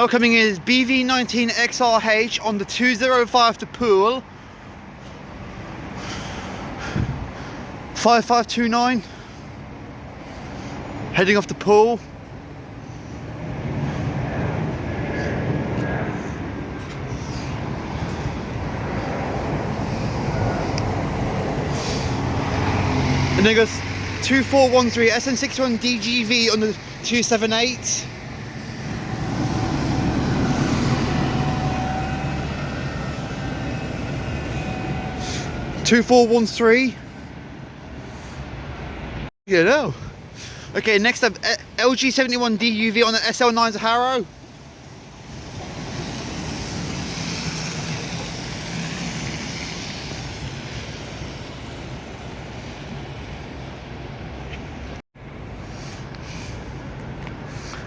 Now coming in is BV19XRH on the 205 to pool. 5529. Heading off the pool. And then goes 2413 SN61 DGV on the 278. Two 413. You know. Okay, next up LG71 DUV on the SL9 to Harrow.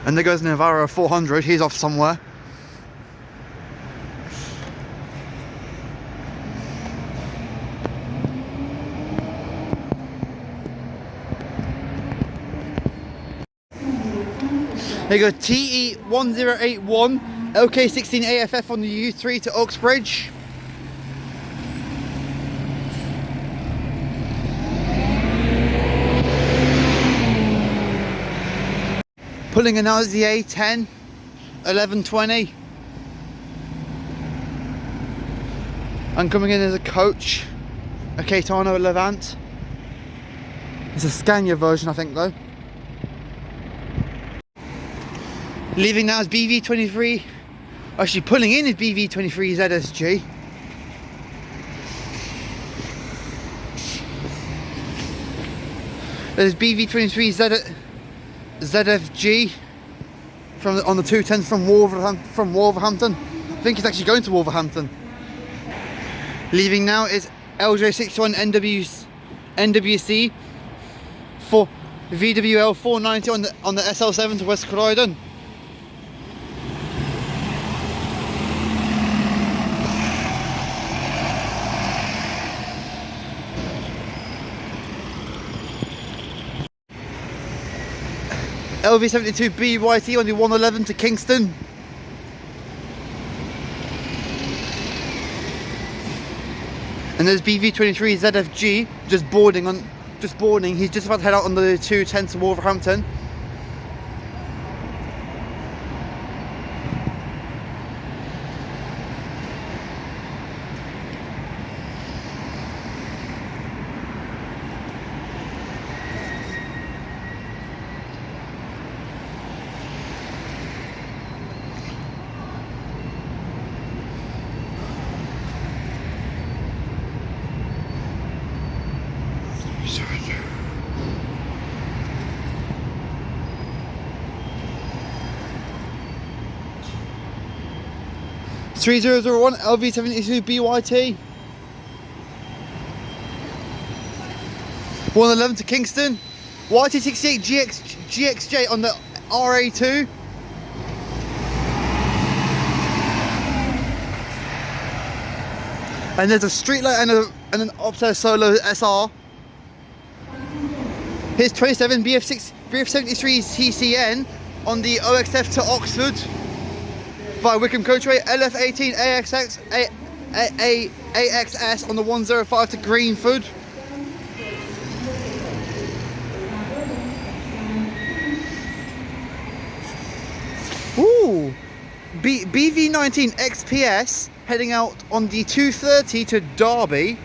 And there goes Navarro 400, he's off somewhere. There you go, TE1081, LK16 AFF on the U3 to Uxbridge. Pulling in now is the A10, 1120. And coming in as a coach, a Caetano Levant. It's a Scania version, I think, though. Leaving now is BV23. Actually, pulling in is BV23 ZSG. There's BV23 ZFG on the 210 from Wolverhampton. I think it's actually going to Wolverhampton. Leaving now is LJ61 NWC for VWL 490 on the SL7 to West Croydon. LV72 BYT on the 111 to Kingston. And there's BV23 ZFG just boarding. He's just about to head out on the 210 to Wolverhampton. (3001) LV72 BYT. 111 to Kingston. YT68 GXJ on the RA2. And there's a streetlight and an Opto Solo SR. Here's 27 BF73 TCN on the OXF to Oxford via Wickham Coachway. LF18 AXS on the 105 to Greenford. Ooh, BV19 XPS heading out on the 230 to Derby.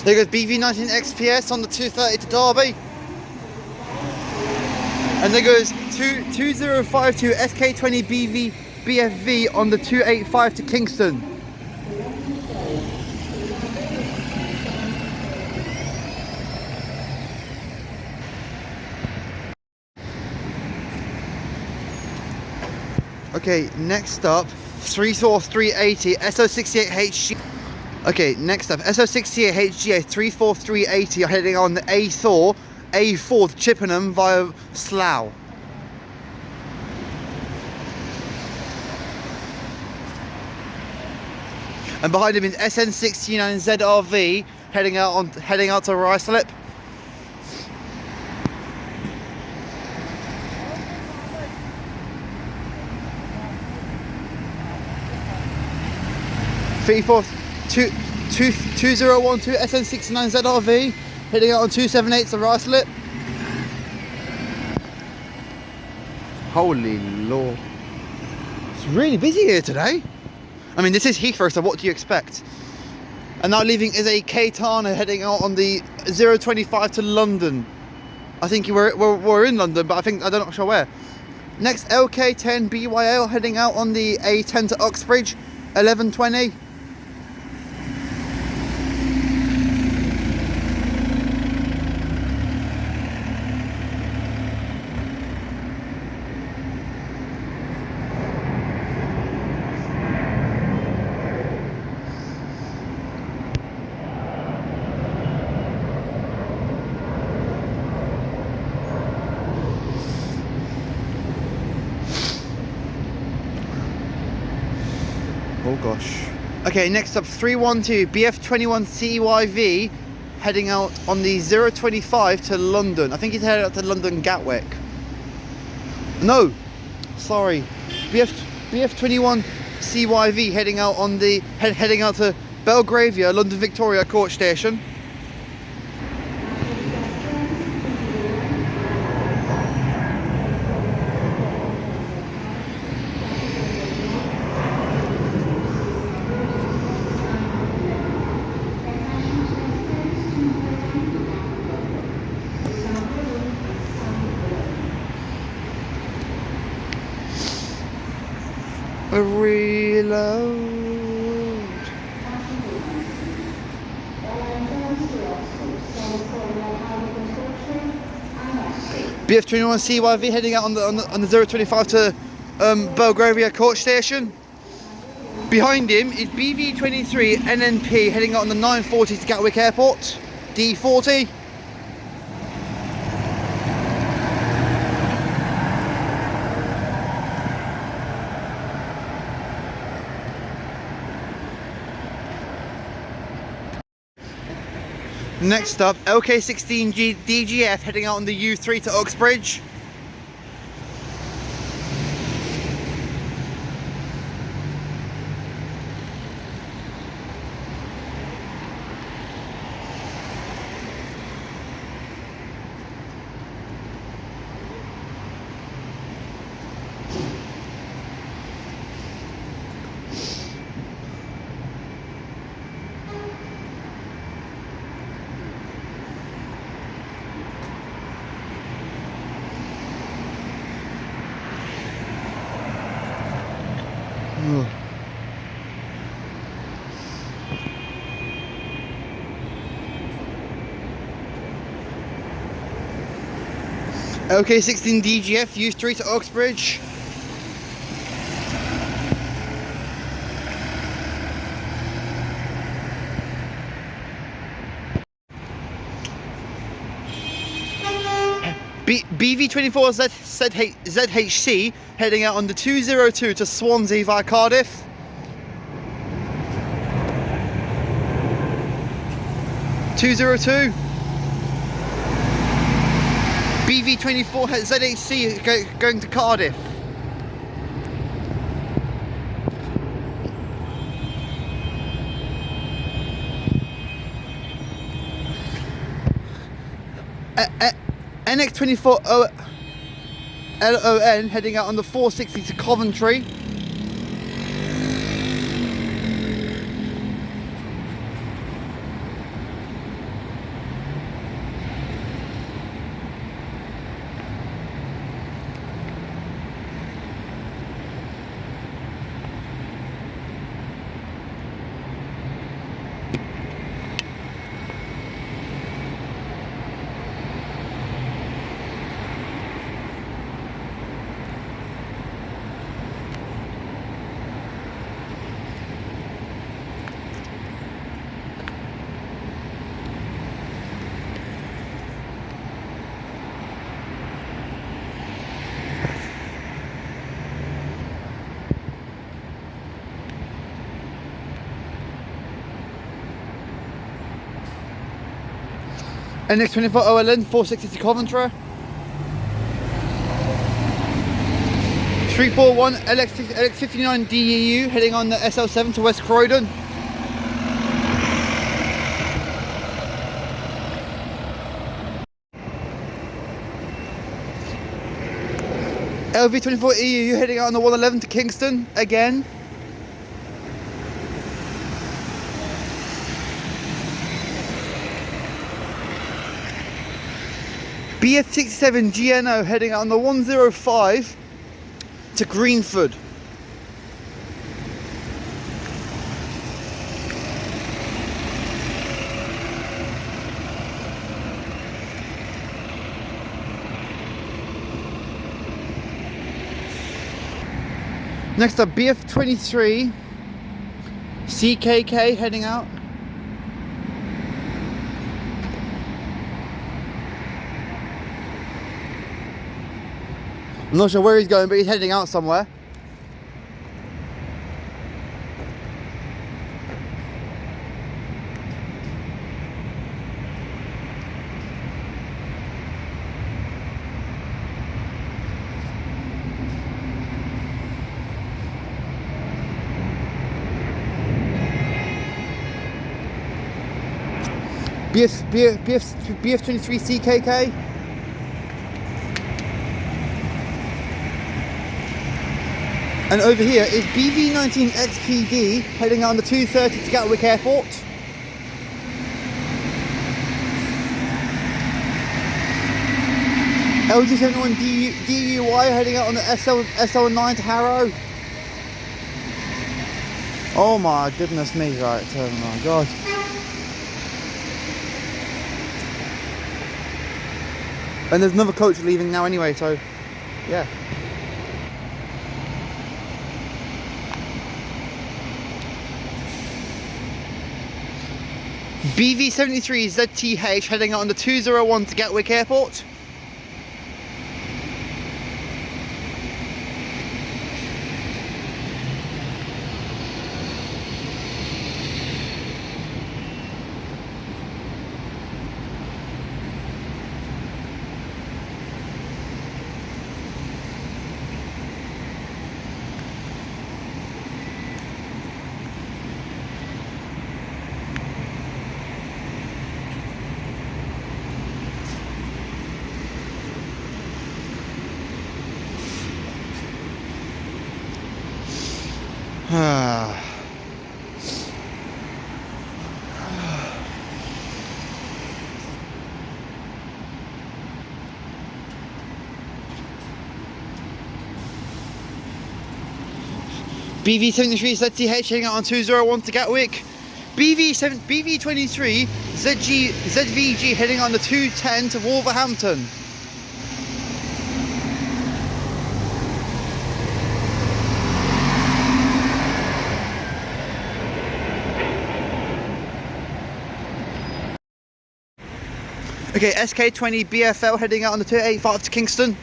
There goes BV19 XPS on the 230 to Derby. And there goes 2052 SK20 BFV on the 285 to Kingston. Okay, next up, 34380 SO68HG. Okay, next up, SO68HGA 34380 are heading on the A4 to Chippenham via Slough. And behind him is SN69ZRV heading out to Ruislip. Two 2012 SN69ZRV heading out on 278 to Ruislip. Holy Lord. It's really busy here today. I mean, this is Heathrow, so what do you expect? And now leaving is a K-Tana heading out on the 025 to London. I think we're in London, but I'm not sure where. Next, LK10 BYL heading out on the A10 to Uxbridge, 1120. Oh gosh. Okay, next up 312 BF21 CYV heading out on the 025 to London. I think he's headed out to London Gatwick. No, sorry. BF21 CYV heading out on the heading out to Belgravia, London Victoria Court Station. A reload. BF21 CYV heading out on the 025 to Belgravia Court Station. Behind him is BV23 NNP heading out on the 940 to Gatwick Airport, D40. Next up, LK16 DGF heading out on the U3 to Uxbridge. LK16 DGF U3 to Uxbridge. BV24 ZHC heading out on the 202 to Swansea via Cardiff. (202) BV24 ZHC going to Cardiff. NX24 LON heading out on the 460 to Coventry. NX24 OLN 460 to Coventry. 341 LX59 DEU heading on the SL7 to West Croydon. LV24 EU heading out on the 111 to Kingston again. BF67 GNO heading out on the 105 to Greenford. Next up, BF23 CKK heading out. I'm not sure where he's going, but he's heading out somewhere. BF23 CKK. And over here is BV19 XPD heading out on the 230 to Gatwick Airport. LG71 DUI heading out on the SL9 to Harrow. Oh my goodness me, right, oh my god. And there's another coach leaving now anyway, so yeah. BV73 ZTH heading out on the 201 to Gatwick Airport. BV73 ZTH heading out on 201 to Gatwick. BV23 ZVG heading on the 210 to Wolverhampton. Okay, SK20 BFL heading out on the 285 to Kingston.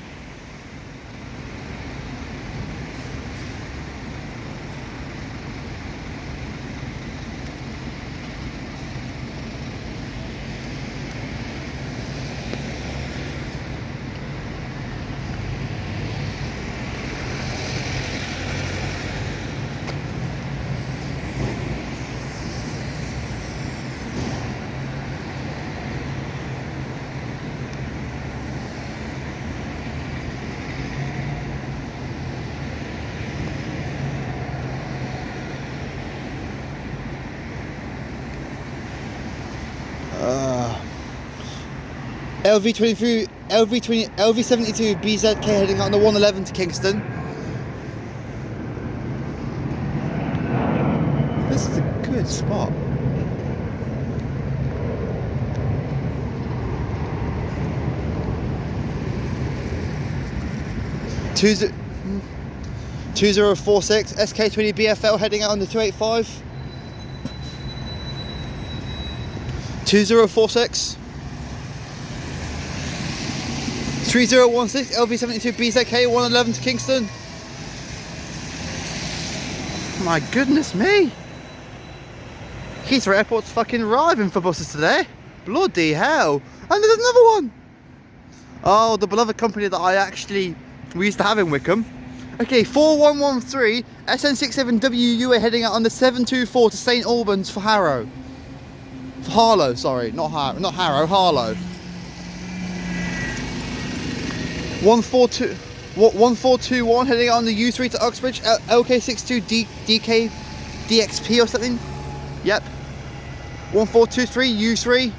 LV72 BZK heading out on the 111 to Kingston. This is a good spot. Two 2046 SK20 BFL heading out on the 285. 2046 3016 LV72 BZK 111 to Kingston. My goodness me. Heathrow Airport's fucking arriving for buses today. Bloody hell. And there's another one. Oh, the beloved company that we used to have in Wickham. Okay, 4113 SN67WUA heading out on the 724 to St Albans for Harrow. For Harlow, sorry, not Harrow, Harlow. 1421 heading out on the U3 to Uxbridge, LK62 DXP or something. Yep. 1423 U3.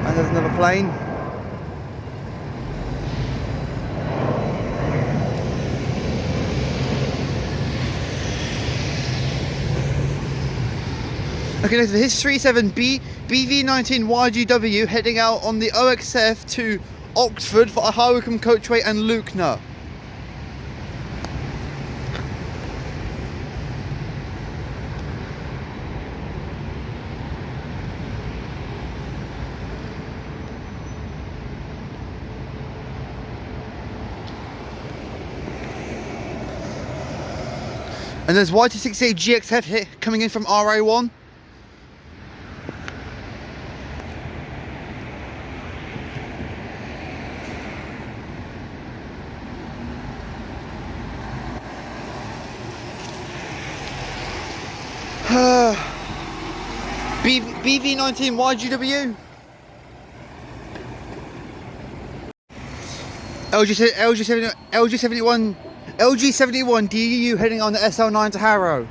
And there's another plane. Okay, next is 37B BV19 YGW heading out on the OXF to Oxford for a High Wycombe Coachway and Lucknow. And there's YT68 GXF coming in from RA1. BV19 YGW. LG71 DUU heading on the SL9 to Harrow.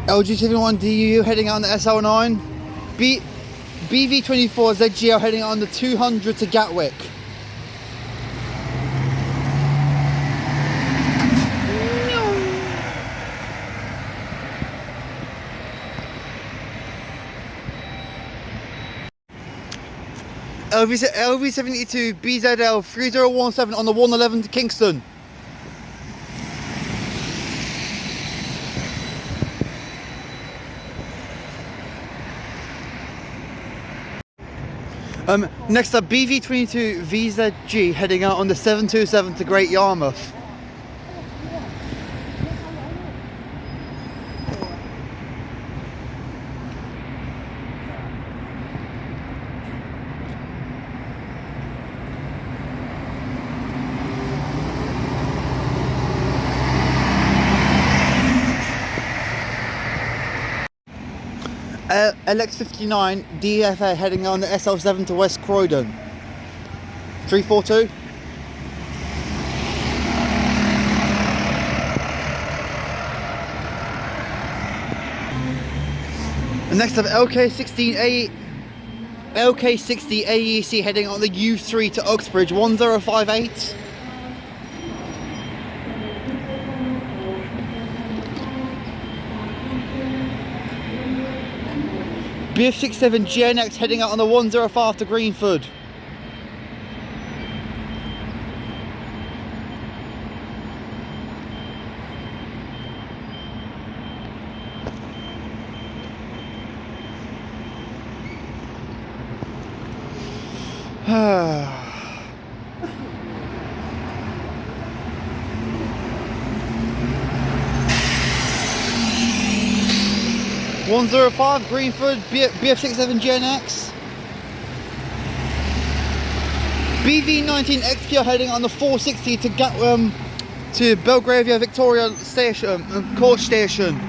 LG71 DUU heading on the SL9. BV24 ZGL heading on the 200 to Gatwick. LV72 BZL 3017 on the 111 to Kingston. Next up, BV22 VZG heading out on the 727 to Great Yarmouth. LX59 DFA heading on the SL7 to West Croydon. 342. And next up, LK60 AEC heading on the U3 to Uxbridge. 1058. BF67 GNX heading out on the 105 to Greenford. Ah. 105 Greenford, BF67 GNX. BV19 XPR heading on the 460 to Belgravia Victoria Station, Court Station.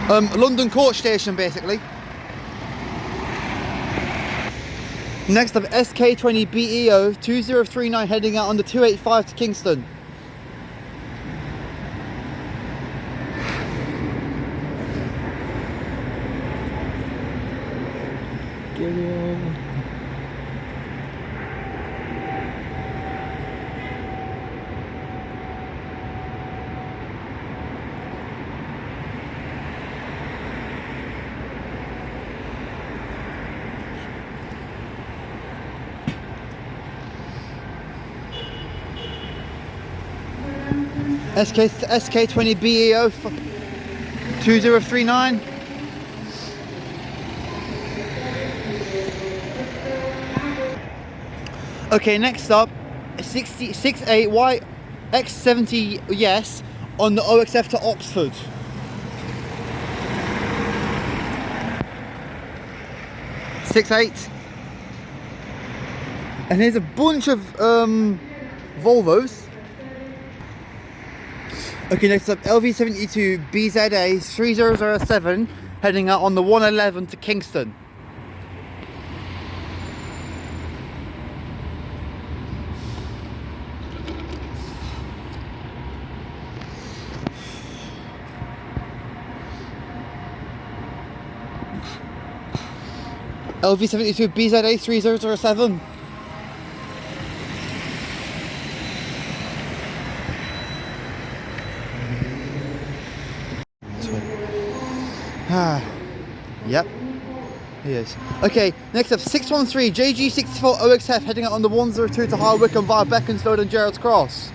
London coach station, basically. Next up, SK20BEO 2039 heading out on the 285 to Kingston. Get in. SK20BEO 2039. Okay, next up, 68Y X70 yes on the OXF to Oxford. And here's a bunch of Volvos. Okay, next up, LV72 BZA 3007 heading out on the 111 to Kingston. LV72 BZA 3007. Yep, he is. Okay, next up, 613 JG64 OXF heading out on the 102 to High Wycombe via Beaconsfield and Gerrards Cross.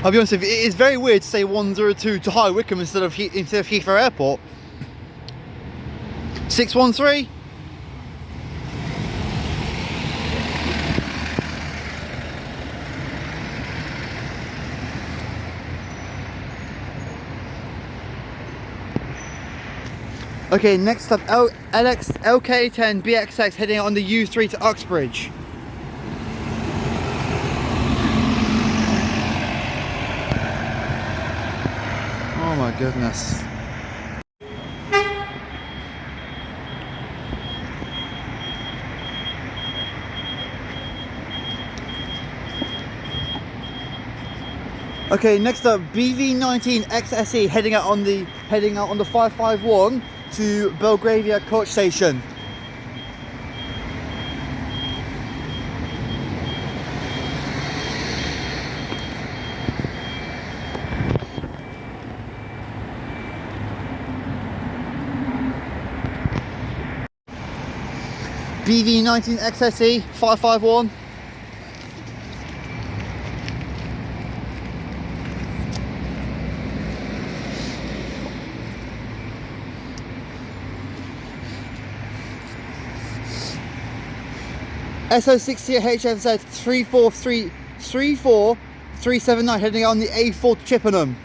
I'll be honest with you, it is very weird to say 102 to High Wycombe instead of Heathrow Airport. 613. Okay, next up, LK10 BXX heading out on the U3 to Uxbridge. Oh my goodness. Okay, next up, BV19 XSE heading out on the 551 to Belgravia coach station. BV19 XSE 551. SO60 HFZ 34379 heading on the A4 to Chippenham.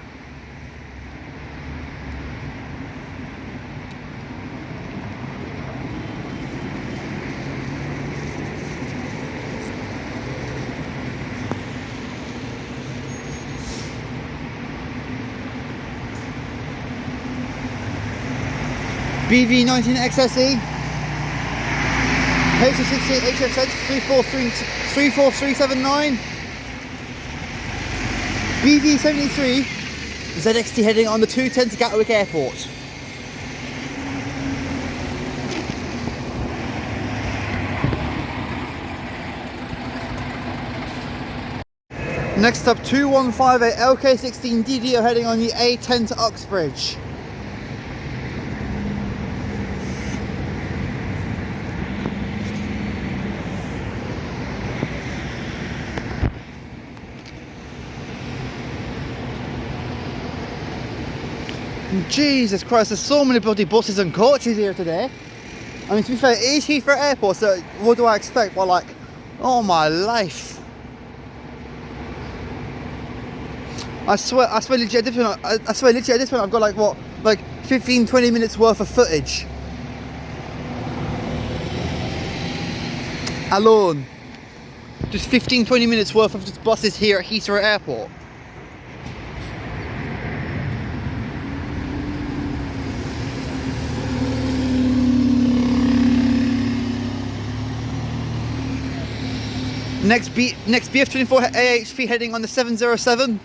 BV19 XSE HO68 HFZ 34379. BV73 ZXT heading on the 210 to Gatwick Airport. Next up, 2158 LK16 DDO heading on the A10 to Uxbridge. Jesus Christ, there's so many bloody buses and coaches here today. I mean, to be fair, it is Heathrow Airport, so what do I expect? Well, like, oh my life. I swear literally at this point, I've got like, what, like 15-20 minutes worth of footage. Alone. Just 15-20 minutes worth of just buses here at Heathrow Airport. Next BF24 AHP heading on the 707.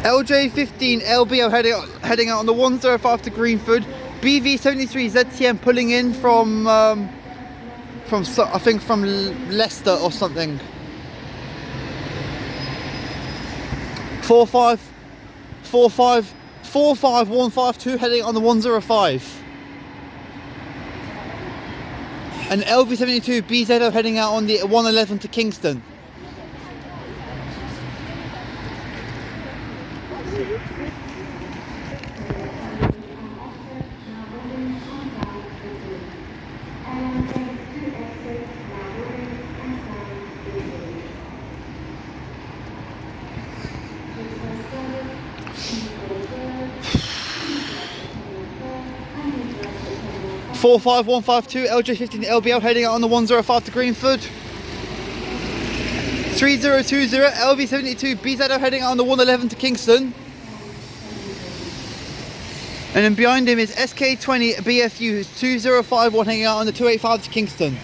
LJ15 LBO heading out on the 105 to Greenford. BV73 ZTM pulling in from I think from Leicester or something. 45152 heading on the 105. And LV72 BZO heading out on the 111 to Kingston. Four 5152 LJ15 LBL heading out on the 105 to Greenford. 3020 LV72 BZO heading out on the 111 to Kingston. And then behind him is SK20 BFU 2051 heading out on the 285 to Kingston.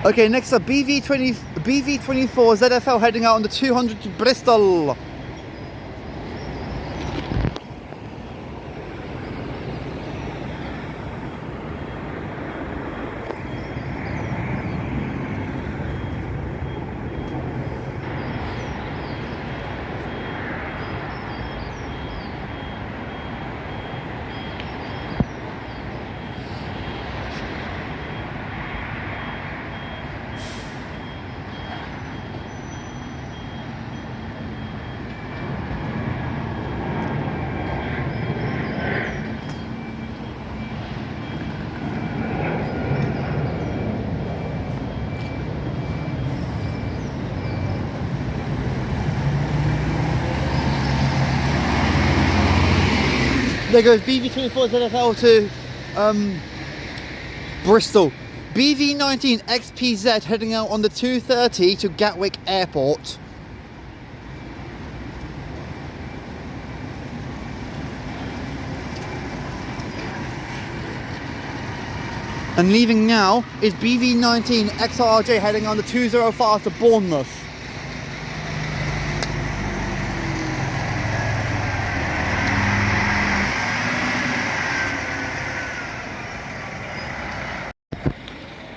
Okay, next up BV24 ZFL heading out on the 200 to Bristol. There goes BV24 ZFL to Bristol. BV19 XPZ heading out on the 230 to Gatwick Airport. And leaving now is BV19 XRJ heading on the 205 to Bournemouth.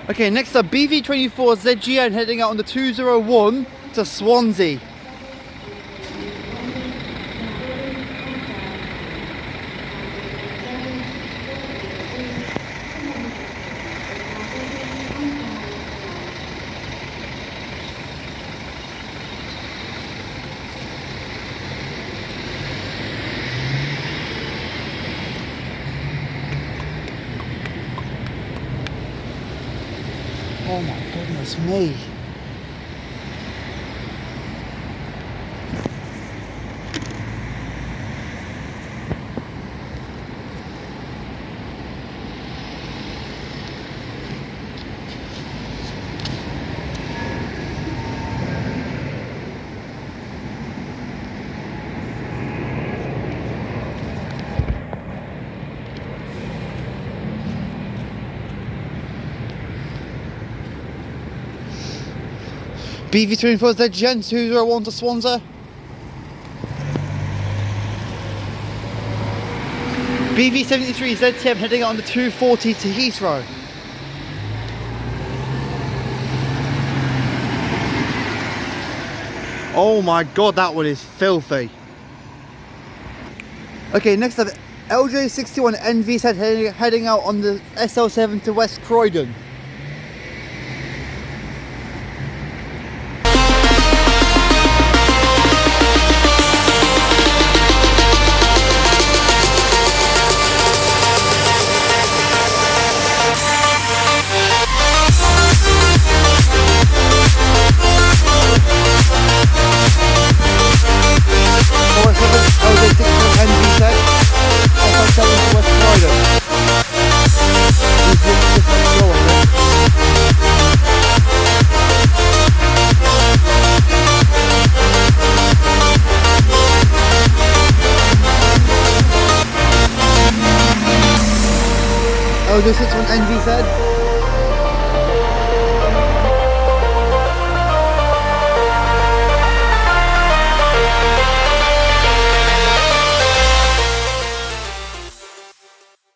Okay, next up BV24 ZGN heading out on the 201 to Swansea. Oh my goodness me. BV24 ZGN 201 to Swansea. BV73 ZTM heading out on the 240 to Heathrow. Oh my god, that one is filthy. Okay, next up LJ61 NV heading out on the SL7 to West Croydon. 061 NVZ.